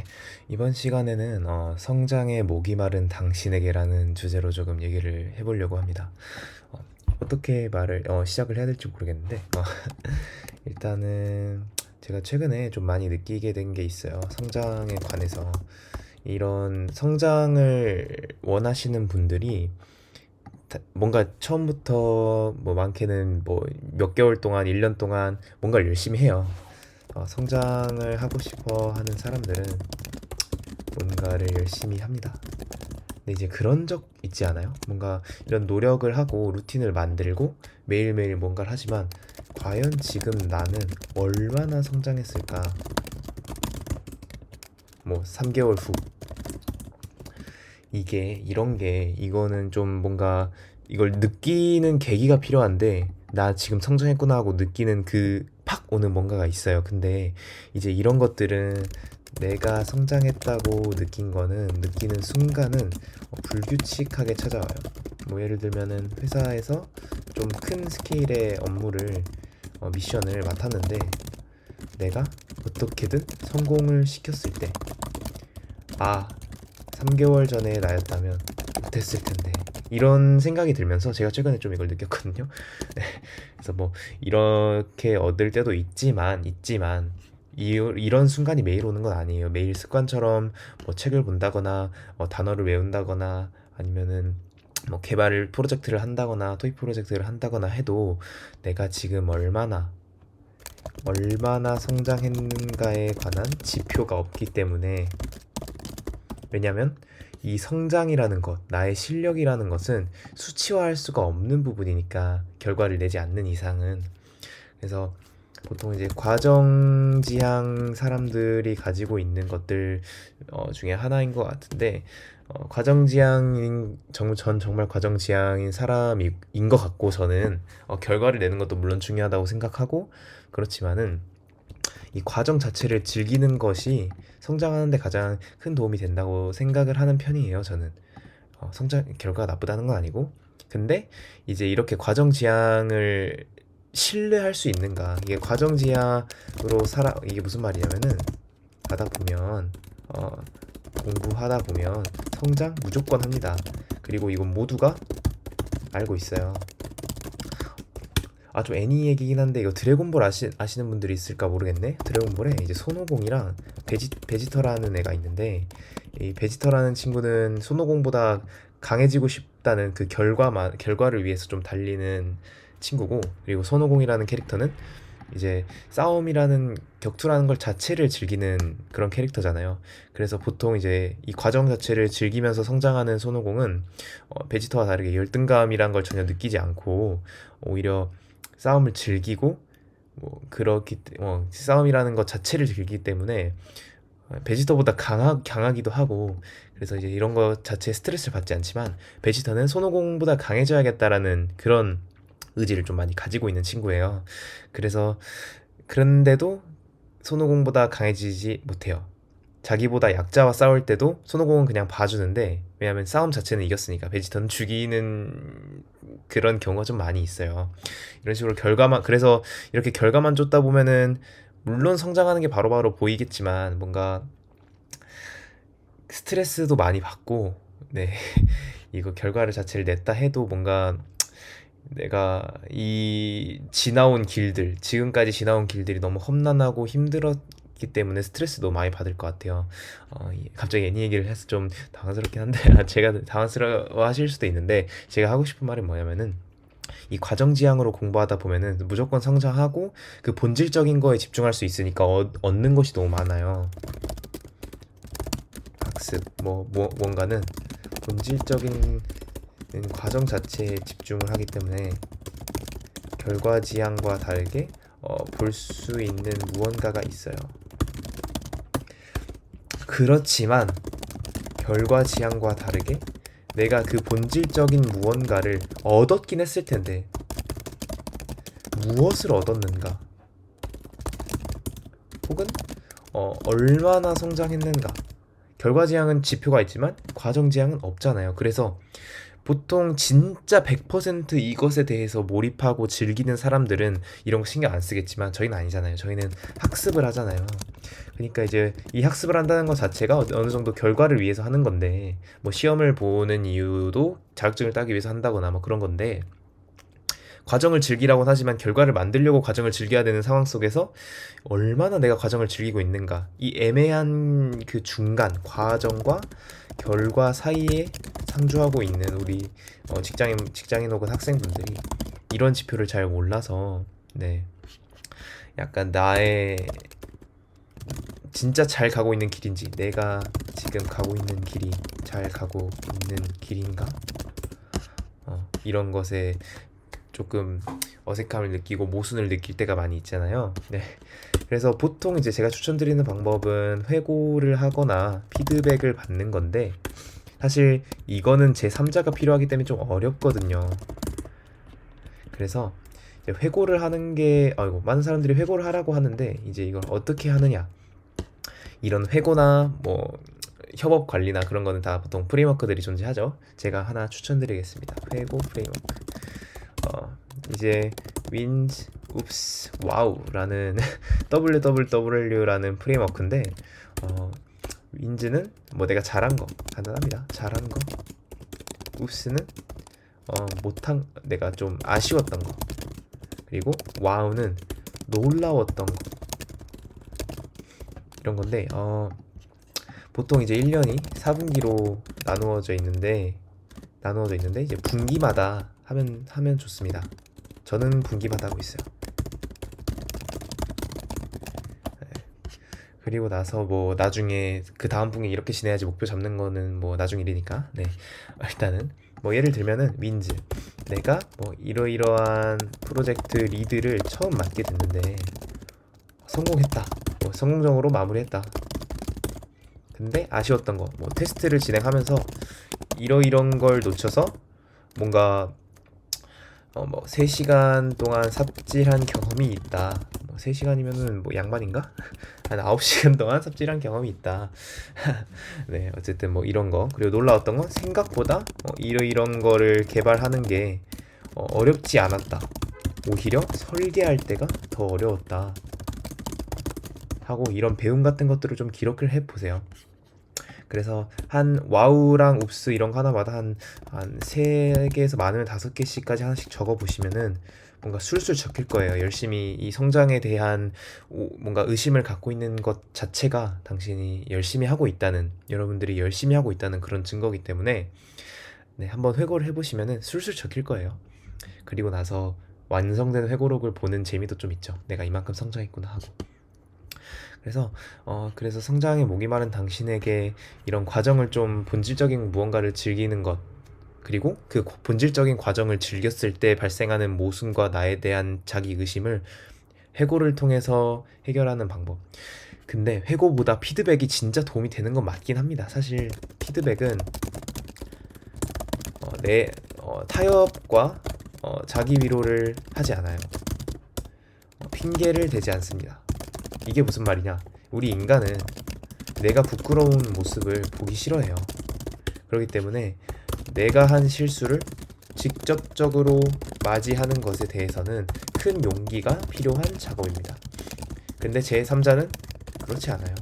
네, 이번 시간에는 성장의 목이 마른 당신에게라는 주제로 조금 얘기를 해보려고 합니다. 어, 어떻게 시작을 해야 될지 모르겠는데, 일단은 제가 최근에 좀 많이 느끼게 된 게 있어요. 성장에 관해서. 이런 성장을 원하시는 분들이 뭔가 처음부터 뭐 많게는 뭐 몇 개월 동안, 1년 동안 뭔가를 열심히 해요. 성장을 하고 싶어 하는 사람들은 뭔가를 열심히 합니다. 근데 이제 그런 적 있지 않아요? 뭔가 이런 노력을 하고 루틴을 만들고 매일매일 뭔가를 하지만 과연 지금 나는 얼마나 성장했을까? 뭐 3개월 후 이거는 좀 뭔가 이걸 느끼는 계기가 필요한데 나 지금 성장했구나 하고 느끼는 그 팍 오는 뭔가가 있어요. 근데 이제 이런 것들은 내가 성장했다고 느끼는 순간은 불규칙하게 찾아와요. 뭐 예를 들면은 회사에서 좀 큰 스케일의 미션을 맡았는데 내가 어떻게든 성공을 시켰을 때, 아, 3개월 전에 나였다면 못했을 텐데. 이런 생각이 들면서 제가 최근에 좀 이걸 느꼈거든요. 네, 그래서 뭐 이렇게 얻을 때도 있지만 이런 순간이 매일 오는 건 아니에요. 매일 습관처럼 뭐 책을 본다거나 단어를 외운다거나 아니면은 뭐 개발 프로젝트를 한다거나 토익 프로젝트를 한다거나 해도 내가 지금 얼마나 성장했는가에 관한 지표가 없기 때문에. 왜냐면 이 성장이라는 것, 나의 실력이라는 것은 수치화할 수가 없는 부분이니까, 결과를 내지 않는 이상은. 그래서 보통 이제 과정지향 사람들이 가지고 있는 것들 중에 하나인 것 같은데, 전 정말 과정지향인 사람인 것 같고, 저는 결과를 내는 것도 물론 중요하다고 생각하고, 그렇지만은 이 과정 자체를 즐기는 것이 성장하는 데 가장 큰 도움이 된다고 생각을 하는 편이에요, 저는. 성장 결과가 나쁘다는 건 아니고. 근데 이제 이렇게 과정 지향을 신뢰할 수 있는가? 이게 과정 지향으로 이게 무슨 말이냐면은, 하다 보면 어, 공부하다 보면 성장 무조건 합니다. 그리고 이건 모두가 알고 있어요. 좀 애니 얘기긴 한데, 이거 드래곤볼 아시는 분들이 있을까 모르겠네. 드래곤볼에 이제 손오공이랑 베지터라는 애가 있는데, 이 베지터라는 친구는 손오공보다 강해지고 싶다는 그 결과를 위해서 좀 달리는 친구고, 그리고 손오공이라는 캐릭터는 이제 싸움이라는 격투라는 걸 자체를 즐기는 그런 캐릭터잖아요. 그래서 보통 이제 이 과정 자체를 즐기면서 성장하는 손오공은 베지터와 다르게 열등감이란 걸 전혀 느끼지 않고, 오히려 싸움을 즐기고, 싸움이라는 것 자체를 즐기기 때문에 베지터보다 강하기도 하고. 그래서 이제 이런 것 자체에 스트레스를 받지 않지만, 베지터는 손오공보다 강해져야겠다라는 그런 의지를 좀 많이 가지고 있는 친구예요. 그래서 그런데도 손오공보다 강해지지 못해요. 자기보다 약자와 싸울 때도 손오공은 그냥 봐주는데, 왜냐면 싸움 자체는 이겼으니까 베지터는 죽이는 그런 경우가 좀 많이 있어요. 이런 식으로 그래서 이렇게 결과만 쫓다 보면은 물론 성장하는 게 바로바로 보이겠지만, 뭔가 스트레스도 많이 받고. 네. 이거 결과를 자체를 냈다 해도 뭔가 내가 지금까지 지나온 길들이 너무 험난하고 힘들었기 때문에 스트레스도 많이 받을 것 같아요. 갑자기 애니 얘기를 해서 좀 당황스럽긴 한데, 제가 당황스러워 하실 수도 있는데, 제가 하고 싶은 말은 뭐냐면은, 이 과정지향으로 공부하다 보면은 무조건 성장하고 그 본질적인 거에 집중할 수 있으니까 얻는 것이 너무 많아요. 학습, 뭔가는 본질적인 과정 자체에 집중을 하기 때문에 결과지향과 다르게 볼 수 있는 무언가가 있어요. 그렇지만 결과지향과 다르게 내가 그 본질적인 무언가를 얻었긴 했을 텐데, 무엇을 얻었는가? 혹은 얼마나 성장했는가? 결과지향은 지표가 있지만 과정지향은 없잖아요. 그래서 보통 진짜 100% 이것에 대해서 몰입하고 즐기는 사람들은 이런 거 신경 안 쓰겠지만, 저희는 아니잖아요. 저희는 학습을 하잖아요. 그러니까 이제 이 학습을 한다는 것 자체가 어느 정도 결과를 위해서 하는 건데, 뭐 시험을 보는 이유도 자격증을 따기 위해서 한다거나 뭐 그런 건데, 과정을 즐기라고는 하지만 결과를 만들려고 과정을 즐겨야 되는 상황 속에서 얼마나 내가 과정을 즐기고 있는가, 이 애매한 그 중간 과정과 결과 사이에 상주하고 있는 우리 직장인 혹은 학생분들이 이런 지표를 잘 몰라서, 네, 약간 나의 진짜 잘 가고 있는 길인지, 내가 지금 가고 있는 길이 잘 가고 있는 길인가, 이런 것에 조금 어색함을 느끼고 모순을 느낄 때가 많이 있잖아요. 네. 그래서 보통 이제 제가 추천드리는 방법은 회고를 하거나 피드백을 받는 건데, 사실 이거는 제 3자가 필요하기 때문에 좀 어렵거든요. 그래서 이제 회고를 하는 게, 아이고, 많은 사람들이 회고를 하라고 하는데, 이제 이걸 어떻게 하느냐. 이런 회고나 뭐 협업 관리나 그런 거는 다 보통 프레임워크들이 존재하죠. 제가 하나 추천드리겠습니다. 회고 프레임워크. 이제 윈즈, 웁스, 와우라는 WWW라는 프레임워크인데, 윈즈는 뭐 내가 잘한 거, 간단합니다. 잘한 거. 웁스는 내가 좀 아쉬웠던 거. 그리고 와우는 놀라웠던 거. 이런 건데, 보통 이제 1년이 4분기로 나누어져 있는데 이제 분기마다 하면 좋습니다. 저는 분기마다 하고 있어요. 그리고 나서 뭐 나중에 그 다음 분기 이렇게 지내야지 목표 잡는 거는 뭐 나중 일이니까. 네. 일단은 뭐 예를 들면은 윈즈, 내가 뭐 이러이러한 프로젝트 리드를 처음 맡게 됐는데 성공했다, 뭐 성공적으로 마무리했다. 근데 아쉬웠던 거, 뭐 테스트를 진행하면서 이러이런 걸 놓쳐서 뭔가 뭐 3시간 동안 삽질한 경험이 있다. 뭐 3시간이면은 뭐 양반인가? 한 9시간 동안 삽질한 경험이 있다. 네, 어쨌든 뭐 이런 거. 그리고 놀라웠던 건 생각보다 이런 거를 개발하는 게 어렵지 않았다. 오히려 설계할 때가 더 어려웠다. 하고 이런 배움 같은 것들을 좀 기록을 해보세요. 그래서 한 와우랑 옵스 이런 거 하나마다 한 3개에서 많으면 5개씩까지 하나씩 적어 보시면은 뭔가 술술 적힐 거예요. 열심히 이 성장에 대한 뭔가 의심을 갖고 있는 것 자체가 당신이 열심히 하고 있다는, 여러분들이 열심히 하고 있다는 그런 증거이기 때문에, 네, 한번 회고를 해보시면은 술술 적힐 거예요. 그리고 나서 완성된 회고록을 보는 재미도 좀 있죠. 내가 이만큼 성장했구나 하고. 그래서 성장에 목이 마른 당신에게 이런 과정을 좀 본질적인 무언가를 즐기는 것, 그리고 그 본질적인 과정을 즐겼을 때 발생하는 모순과 나에 대한 자기 의심을 회고를 통해서 해결하는 방법. 근데 회고보다 피드백이 진짜 도움이 되는 건 맞긴 합니다. 사실 피드백은 내 타협과 자기 위로를 하지 않아요. 핑계를 대지 않습니다. 이게 무슨 말이냐? 우리 인간은 내가 부끄러운 모습을 보기 싫어해요. 그렇기 때문에 내가 한 실수를 직접적으로 맞이하는 것에 대해서는 큰 용기가 필요한 작업입니다. 근데 제3자는 그렇지 않아요.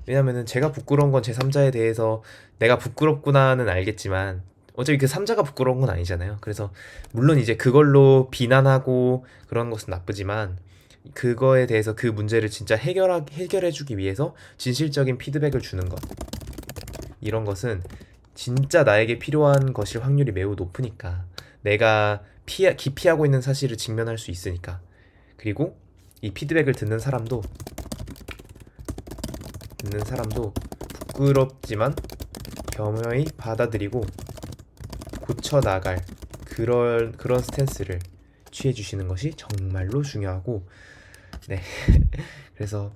왜냐면은 제가 부끄러운 건 제3자에 대해서 내가 부끄럽구나는 알겠지만 어차피 그 3자가 부끄러운 건 아니잖아요. 그래서 물론 이제 그걸로 비난하고 그런 것은 나쁘지만, 그거에 대해서 그 문제를 진짜 해결해주기 위해서 진실적인 피드백을 주는 것, 이런 것은 진짜 나에게 필요한 것일 확률이 매우 높으니까, 내가 기피하고 있는 사실을 직면할 수 있으니까. 그리고 이 피드백을 듣는 사람도 부끄럽지만 겸허히 받아들이고 고쳐나갈 그런 스탠스를 취해주시는 것이 정말로 중요하고, 네. 그래서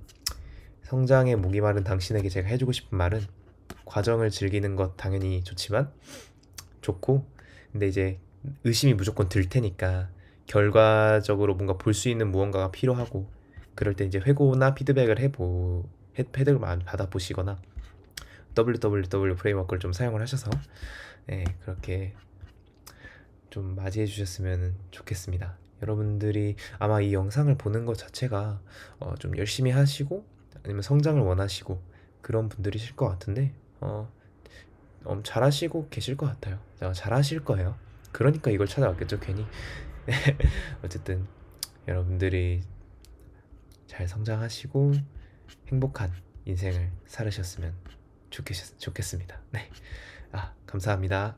성장에 목이 마른 당신에게 제가 해주고 싶은 말은, 과정을 즐기는 것 당연히 좋고, 근데 이제 의심이 무조건 들 테니까 결과적으로 뭔가 볼 수 있는 무언가가 필요하고, 그럴 때 이제 회고나 피드백을 많이 받아보시거나 WWW 프레임워크를 좀 사용을 하셔서, 네, 그렇게 좀 맞이해 주셨으면 좋겠습니다. 여러분들이 아마 이 영상을 보는 것 자체가 좀 열심히 하시고 아니면 성장을 원하시고 그런 분들이실 것 같은데 잘하시고 계실 것 같아요. 잘하실 거예요. 그러니까 이걸 찾아왔겠죠, 괜히. 어쨌든 여러분들이 잘 성장하시고 행복한 인생을 살으셨으면 좋겠습니다. 네. 감사합니다.